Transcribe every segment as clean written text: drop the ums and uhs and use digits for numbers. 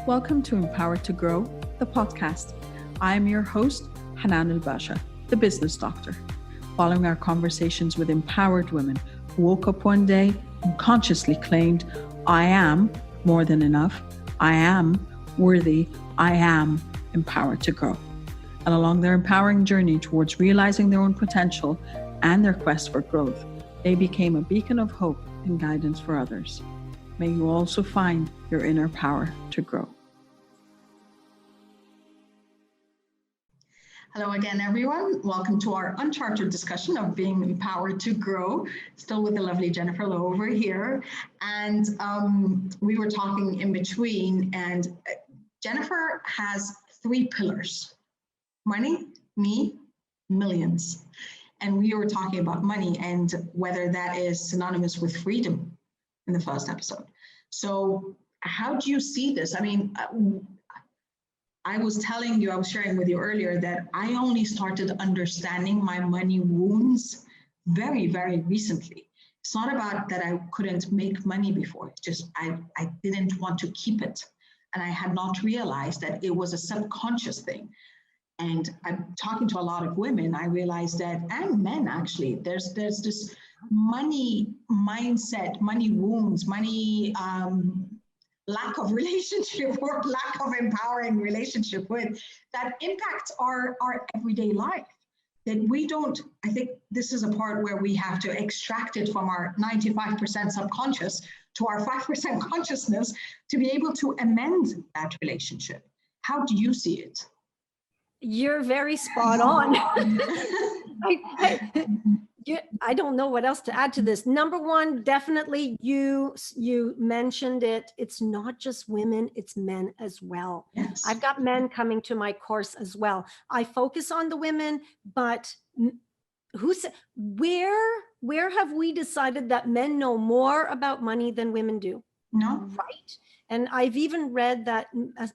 Welcome to Empowered to Grow, the podcast. I am your host, Hanan Basha, the business doctor. Following our conversations with empowered women who woke up one day and consciously claimed, I am more than enough, I am worthy, I am empowered to grow. And along their empowering journey towards realizing their own potential and their quest for growth, they became a beacon of hope and guidance for others. May you also find your inner power to grow. Hello again, everyone. Welcome to our Unchartered discussion of being empowered to grow. Still with the lovely Jennifer Lowe over here. And we were talking in between, and Jennifer has 3 pillars: money, me, millions. And we were talking about money and whether that is synonymous with freedom in the first episode. So how do you see this? I mean, I was sharing with you earlier that I only started understanding my money wounds very, very recently. It's not about that I couldn't make money before, it's just I didn't want to keep it. And I had not realized that it was a subconscious thing. And I'm talking to a lot of women, I realized that, and men actually, there's this money mindset, money wounds, money lack of relationship or lack of empowering relationship with that impacts our everyday life. That we don't, I think this is a part where we have to extract it from our 95% subconscious to our 5% consciousness to be able to amend that relationship. How do you see it? You're very spot on. I don't know what else to add to this. Number one, definitely you mentioned it. It's not just women, it's men as well. Yes. I've got men coming to my course as well. I focus on the women, but where have we decided that men know more about money than women do? No. Right. And I've even read that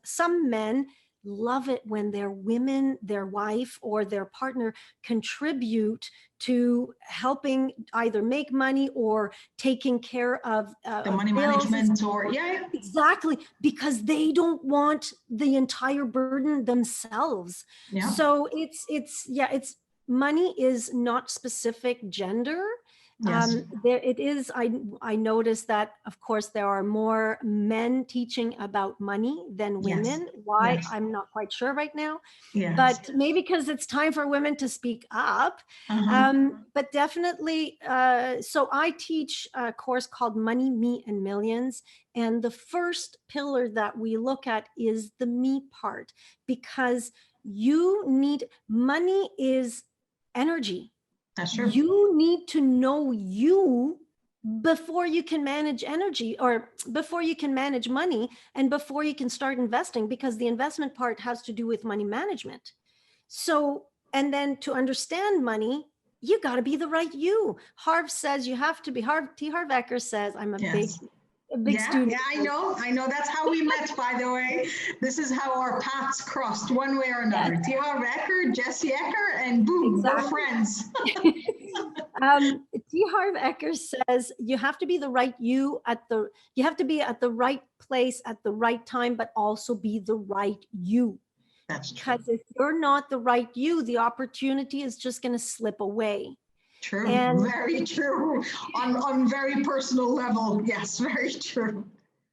some men love it when their women, their wife or their partner contribute to helping either make money or taking care of the money management or exactly, because they don't want the entire burden themselves. Yeah. So it's money is not specific gender. Yes. There it is. I noticed that, of course, there are more men teaching about money than women. Yes. Why? Yes. I'm not quite sure right now, Yes. but maybe because it's time for women to speak up. But definitely, so I teach a course called Money, Me, and Millions. And the first pillar that we look at is the me part, because money is energy. That's true. You need to know you before you can manage energy, or before you can manage money, and before you can start investing, because the investment part has to do with money management. So, and then to understand money, you got to be the right you. Harv says you have to be, T. Harv Eker says, I'm a big student. Yeah, I know. That's how we met, by the way. This is how our paths crossed one way or another. Yes. T. Harv Eker, Jesse Eker, and boom, Exactly. we're friends. T. Harv Eker says you have to be the right you you have to be at the right place at the right time, but also be the right you. That's true. Because if you're not the right you, the opportunity is just going to slip away. True. And very true. On very personal level. Yes, very true.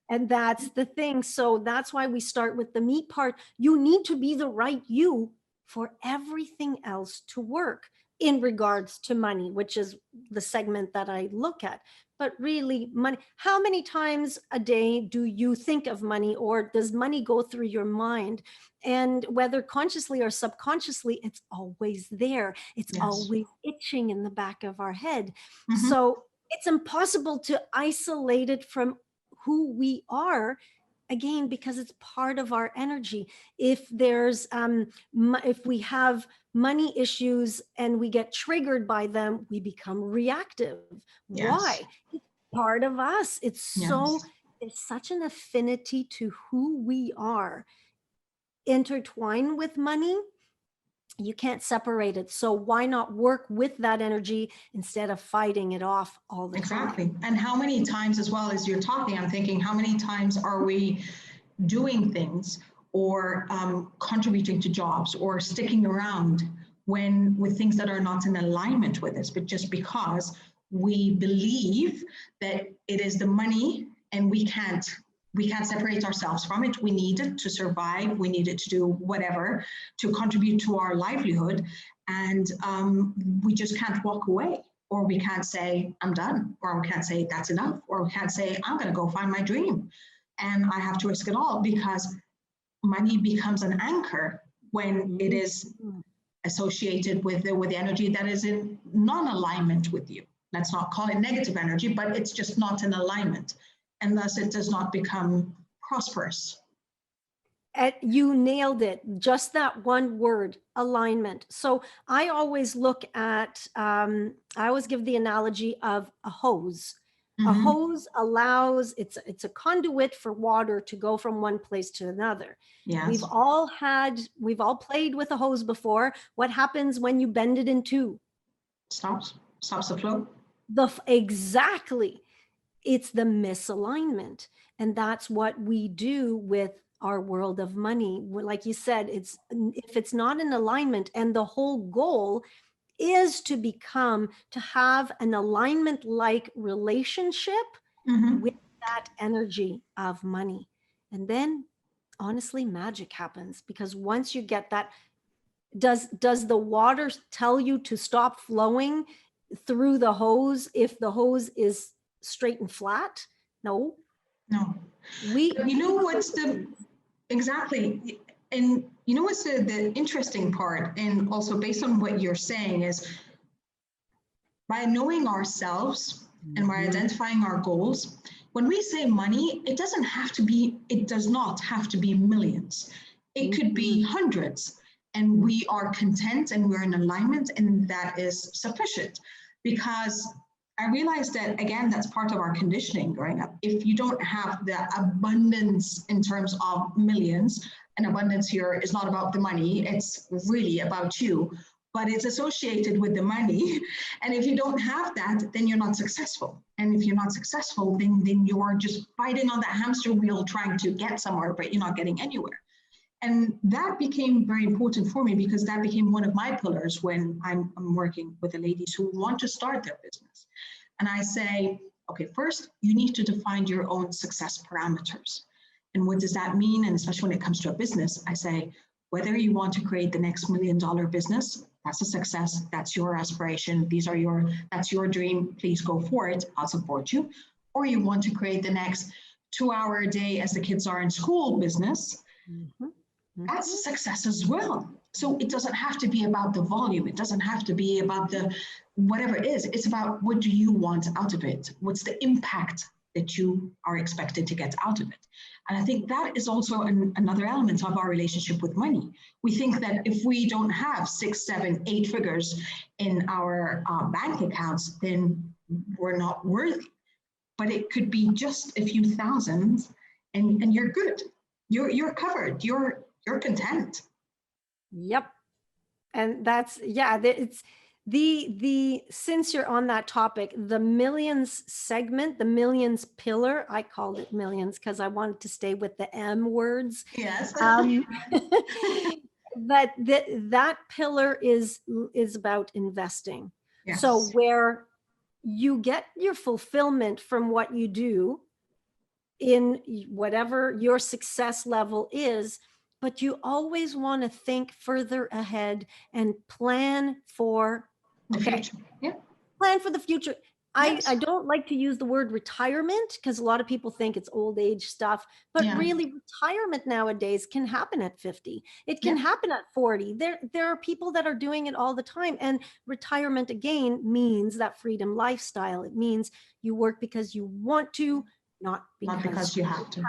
And that's the thing. So that's why we start with the me part. You need to be the right you for everything else to work in regards to money, which is the segment that I look at. But really, money, how many times a day do you think of money, or does money go through your mind? And whether consciously or subconsciously, it's always there. It's always itching in the back of our head. So it's impossible to isolate it from who we are, again, because it's part of our energy. If there's, if we have money issues and we get triggered by them, we become reactive. Yes. Why? It's part of us. It's it's such an affinity to who we are. Intertwined with money, you can't separate it. So why not work with that energy instead of fighting it off all the time? Exactly. And how many times, as well as you're talking, I'm thinking, how many times are we doing things or contributing to jobs or sticking around when with things that are not in alignment with us, but just because we believe that it is the money and we can't separate ourselves from it. We need it to survive. We need it to do whatever, to contribute to our livelihood. And we just can't walk away, or we can't say, I'm done, or we can't say, that's enough, or we can't say, I'm going to go find my dream. And I have to risk it all, because money becomes an anchor when it is associated with the energy that is in non-alignment with you. Let's not call it negative energy, but it's just not in alignment. And thus it does not become prosperous. You nailed it. Just that one word, alignment. So I always look at, I always give the analogy of a hose. A hose allows, it's a conduit for water to go from one place to another. Yes. We've all played with a hose before. What happens when you bend it in two? Stops the flow. Exactly. It's the misalignment. And that's what we do with our world of money. Like you said, if it's not in alignment, and the whole goal is to have an alignment-like relationship with that energy of money. And then honestly, magic happens, because once you get that, does the water tell you to stop flowing through the hose if the hose is straight and flat? No. You know what's exactly, and you know what's the interesting part, and also based on what you're saying, is by knowing ourselves and by identifying our goals, when we say money, it does not have to be millions. It could be hundreds, and we are content and we're in alignment, and that is sufficient. Because I realized that, again, that's part of our conditioning growing up. If you don't have the abundance in terms of millions, and abundance here is not about the money, it's really about you, but it's associated with the money. And if you don't have that, then you're not successful. And if you're not successful, then you're just fighting on that hamster wheel trying to get somewhere, but you're not getting anywhere. And that became very important for me, because that became one of my pillars when I'm working with the ladies who want to start their business. And I say, okay, first, you need to define your own success parameters. And what does that mean? And especially when it comes to a business, I say, whether you want to create the next $1 million business, that's a success, that's your aspiration, that's your dream, please go for it, I'll support you. Or you want to create the next 2-hour a day as the kids are in school business, that's a success as well. So it doesn't have to be about the volume. It doesn't have to be about the whatever it is. It's about, what do you want out of it? What's the impact that you are expected to get out of it? And I think that is also another element of our relationship with money. We think that if we don't have 6, 7, 8 figures in our bank accounts, then we're not worthy. But it could be just a few thousands, and you're good. You're covered. You're content. Yep. And that's, it's since you're on that topic, the millions segment, the millions pillar, I called it millions because I wanted to stay with the M words. Yes. But that pillar is about investing. Yes. So where you get your fulfillment from what you do in whatever your success level is, but you always want to think further ahead and plan for the future. Yeah. Plan for the future. Yes. I don't like to use the word retirement because a lot of people think it's old age stuff, but really retirement nowadays can happen at 50. It can happen at 40. There are people that are doing it all the time. And retirement, again, means that freedom lifestyle. It means you work because you want to, not because you have to.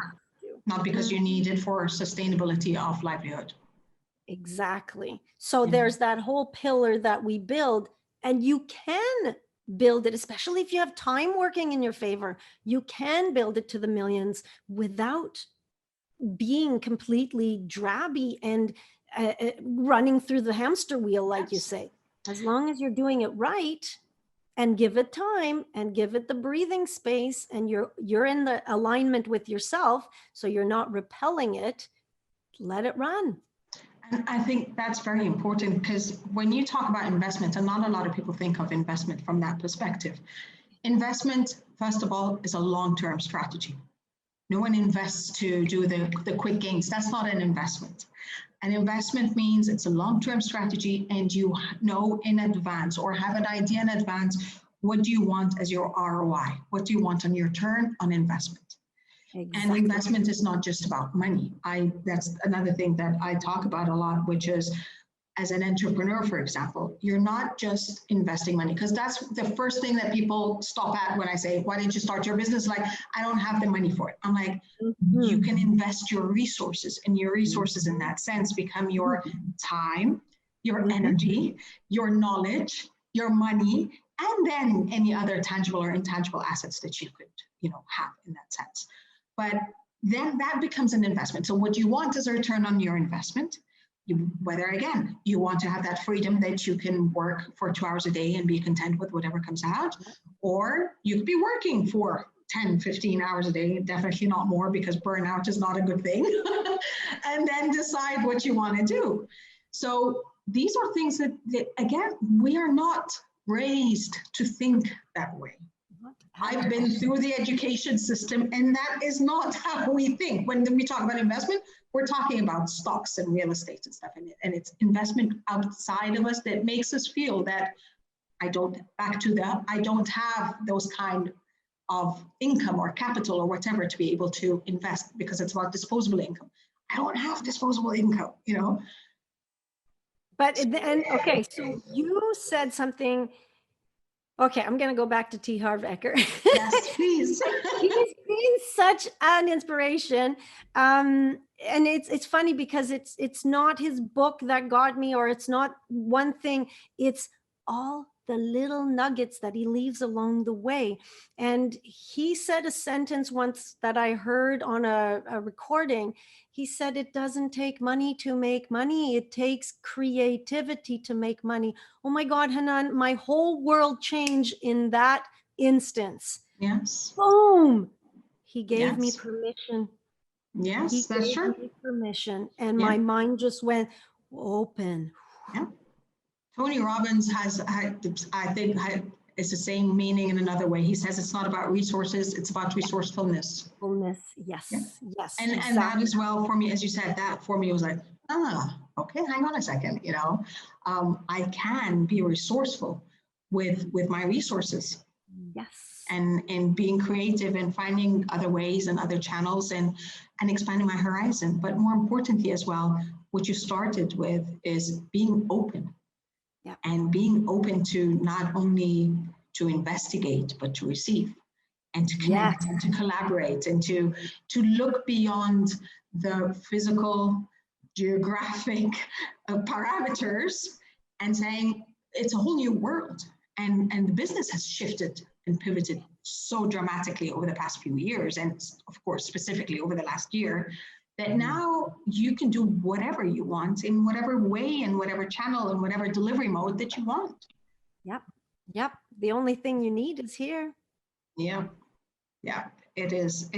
Not because you need it for sustainability of livelihood. Exactly. So there's that whole pillar that we build, and you can build it, especially if you have time working in your favor. You can build it to the millions without being completely drabby and running through the hamster wheel, like you say. As long as you're doing it right and give it time and give it the breathing space, and you're in the alignment with yourself, so you're not repelling it, let it run. And I think that's very important, because when you talk about investment, and not a lot of people think of investment from that perspective. Investment, first of all, is a long-term strategy. No one invests to do the quick gains. That's not an investment. An investment means it's a long-term strategy, and you know in advance, or have an idea in advance, what do you want as your ROI? What do you want on your return on investment? Exactly. And investment is not just about money. That's another thing that I talk about a lot, which is, as an entrepreneur, for example, you're not just investing money, because that's the first thing that people stop at when I say, why didn't you start your business? Like, I don't have the money for it. I'm like, you can invest your resources, and your resources in that sense become your time, your energy, your knowledge, your money, and then any other tangible or intangible assets that you could, have in that sense. But then that becomes an investment. So what you want is a return on your investment. Whether, again, you want to have that freedom that you can work for 2 hours a day and be content with whatever comes out, or you could be working for 10, 15 hours a day, definitely not more, because burnout is not a good thing, and then decide what you want to do. So these are things that, again, we are not raised to think that way. I've been through the education system, and that is not how we think. When we talk about investment, we're talking about stocks and real estate and stuff, and it's investment outside of us that makes us feel that I don't have those kind of income or capital or whatever to be able to invest, because it's about disposable income. I don't have disposable income, But okay, so you said something. Okay, I'm going to go back to T. Harv Eker. Yes, please. He's been such an inspiration. And it's funny, because it's not his book that got me, or it's not one thing. It's all the little nuggets that he leaves along the way. And he said a sentence once that I heard on a recording. He said, it doesn't take money to make money. It takes creativity to make money. Oh my God, Hanan, my whole world changed in that instance. Yes. Boom. He gave me permission. Yes, that's true. He gave me permission, and my mind just went open. Yeah. Tony Robbins it's the same meaning in another way. He says it's not about resources, it's about resourcefulness. Yes, yeah. Yes. And that as well, for me, as you said, that for me was like, okay, hang on a second, I can be resourceful with my resources. Yes. And being creative and finding other ways and other channels and expanding my horizon. But more importantly as well, what you started with is being open. Yeah. And being open to not only to investigate, but to receive and to connect and to collaborate and to look beyond the physical, geographic parameters and saying it's a whole new world. And the business has shifted and pivoted so dramatically over the past few years, and of course, specifically over the last year, that now you can do whatever you want in whatever way and whatever channel and whatever delivery mode that you want. Yep. The only thing you need is here. Yeah. It is.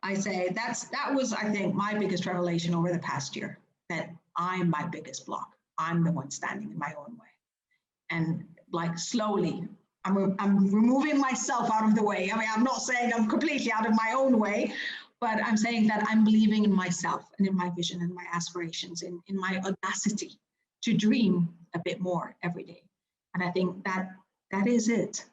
I say that was, I think, my biggest revelation over the past year, that I'm my biggest block. I'm the one standing in my own way. And like slowly, I'm removing myself out of the way. I mean, I'm not saying I'm completely out of my own way, but I'm saying that I'm believing in myself and in my vision and my aspirations, in my audacity to dream a bit more every day. And I think that is it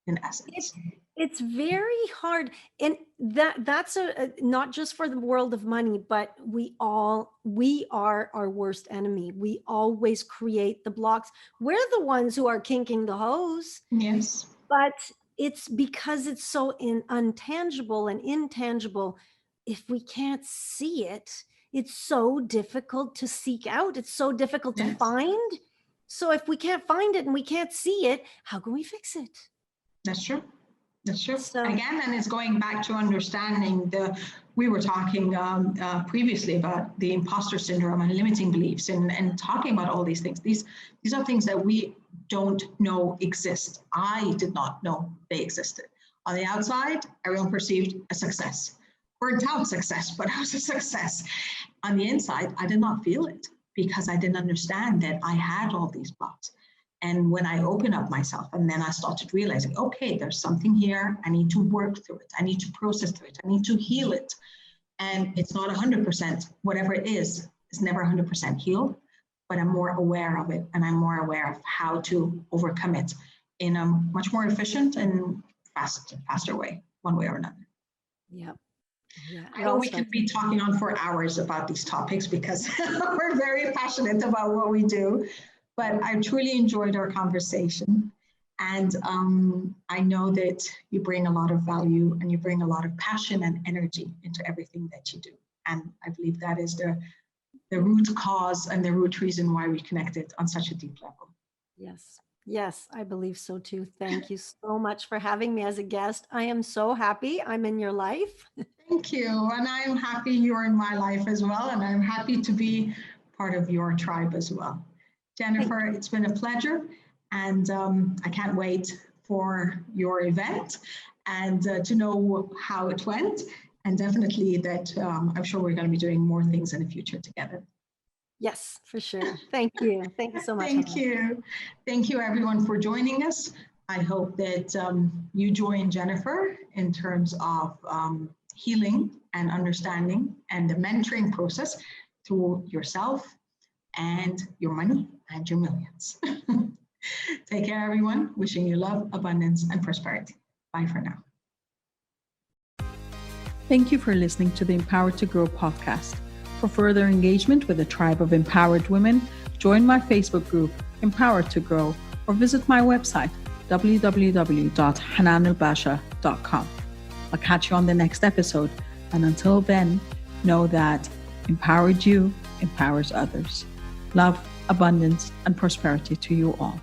in essence. It's very hard. And that's not just for the world of money, but we are our worst enemy. We always create the blocks. We're the ones who are kinking the hose. Yes. But it's because it's so untangible and intangible. If we can't see it, it's so difficult to seek out. It's so difficult to find. So if we can't find it and we can't see it, how can we fix it? That's true. That's true. So, again, and it's going back to understanding we were talking previously about the imposter syndrome and limiting beliefs and talking about all these things. These are things that we don't know exist. I did not know they existed. On the outside, everyone perceived a success. Burnt out success, but it was a success. On the inside, I did not feel it because I didn't understand that I had all these blocks. And when I opened up myself, and then I started realizing, okay, there's something here. I need to work through it. I need to process through it. I need to heal it. And it's not 100%, whatever it is never 100% healed, but I'm more aware of it. And I'm more aware of how to overcome it in a much more efficient and faster way, one way or another. Yeah. Yeah. I know we could be talking on for hours about these topics because we're very passionate about what we do, but I truly enjoyed our conversation. And I know that you bring a lot of value and you bring a lot of passion and energy into everything that you do. And I believe that is the root cause and the root reason why we connected on such a deep level. Yes. Yes, I believe so too. Thank you so much for having me as a guest. I am so happy I'm in your life. Thank you. And I'm happy you're in my life as well. And I'm happy to be part of your tribe as well. Jennifer, it's been a pleasure. And I can't wait for your event and to know how it went. And definitely that I'm sure we're going to be doing more things in the future together. Yes, for sure. Thank you. Thank you so much. Thank you. Thank you, everyone, for joining us. I hope that you join Jennifer in terms of healing and understanding and the mentoring process through yourself and your money and your millions. Take care, everyone. Wishing you love, abundance, and prosperity. Bye for now. Thank you for listening to the Empowered to Grow podcast. For further engagement with a tribe of empowered women, join my Facebook group, Empowered to Grow, or visit my website, www.hananulbasha.com. I'll catch you on the next episode. And until then, know that empowered you empowers others. Love, abundance, and prosperity to you all.